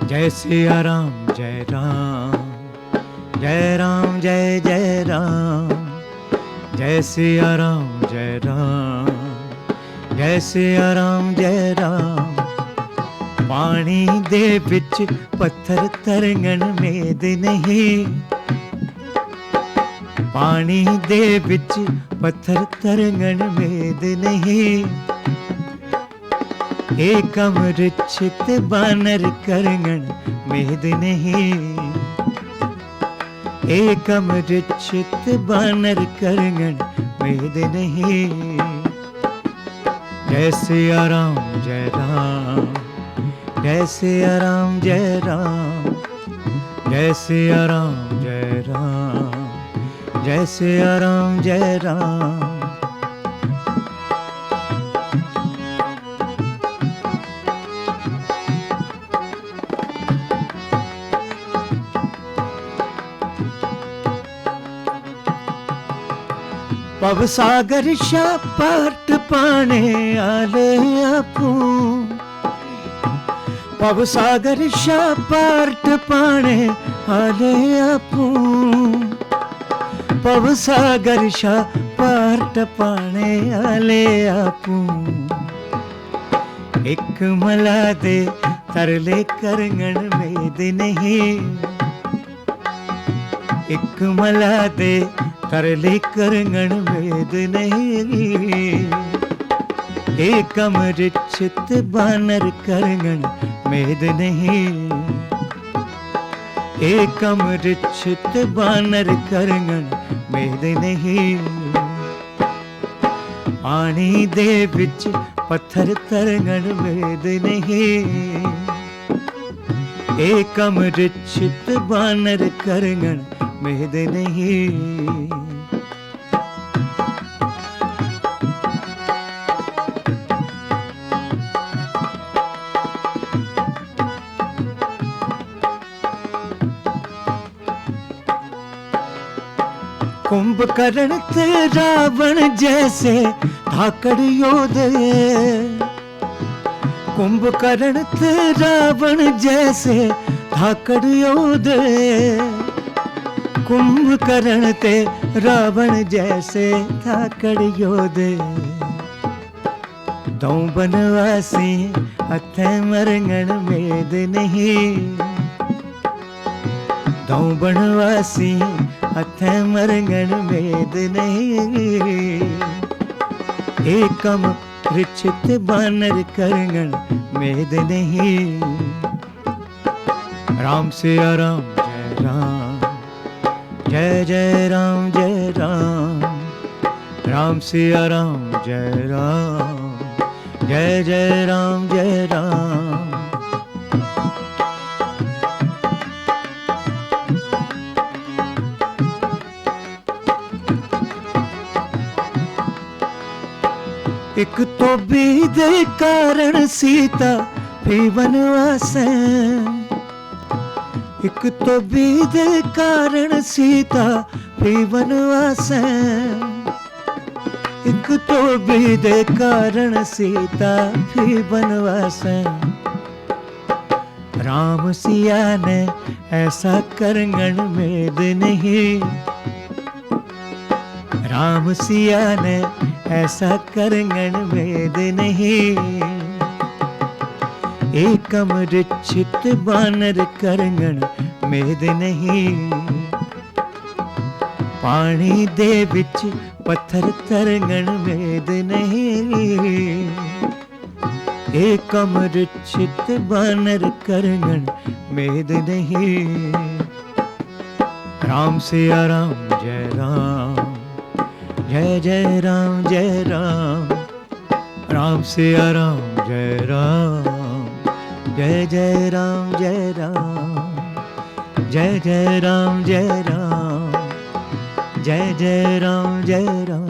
जय सिया राम जय राम, जय राम जय जय राम, जय सिया राम जय राम, जय सिया राम जय राम। पानी दे विच पत्थर तरंगण मेद नहीं, पानी दे विच पत्थर तरंगण मेद नहीं। एक अमृत बानर करंगण मेद नहीं, एक अमृत बानर करंगण मेद नहीं। जय सिया राम जय राम, जय सिया राम जय राम, जय सिया राम जय राम, जय सिया राम जय राम। पव सागर शा पाट पाने आले आपू, पव सागर शा पाट पाने आले आपू, पव सागर शा पाट पाने आले आपू। एक मला दे तरले करंगण मेद नहीं, एक मला दे तरले करंगण मेद नहीं। एक अमृत बानर करंगण मेद नहीं, एक अमृत बानर करंगण मेद नहीं। पानी दे विच पत्थर तरंगण मेद नहीं, एक अमृत बानर करंगण मेद नहीं। कुंभकर्ण ते रावण जैसे धाकड़ योधे, कुंभकर्ण ते रावण जैसे धाकड़ योधे, कुंभकर्ण ते रावण जैसे धाकड़ योधे। दो बनवासी हथे मरंगण मेद नहीं, दो बनवासी हथे मरंगण मेद नहीं। एक अमृत बानर करंगण मेद नहीं। राम सिया राम जय राम, जय जय राम जय राम, राम सिया राम जय राम, जय जय राम जय राम। एक तो भी दे कारण सीता भी वनवास, एक तो भी दे कारण सीता भी वनवास, एक तो भी दे कारण सीता भी वनवास। राम सिया ने ऐसा करंगण मेद नहीं, राम सिया ने ऐसा करंगण मेद नहीं। एक अमृत बानर करंगण मेद नहीं। पानी दे विच पत्थर तरंगण मेद नहीं। एक अमृत बानर करंगण मेद नहीं। राम सिया राम जय राम, जय जय राम जय राम, राम सिया राम जय राम, जय जय राम जय राम, जय जय राम जय राम, जय जय राम जय राम।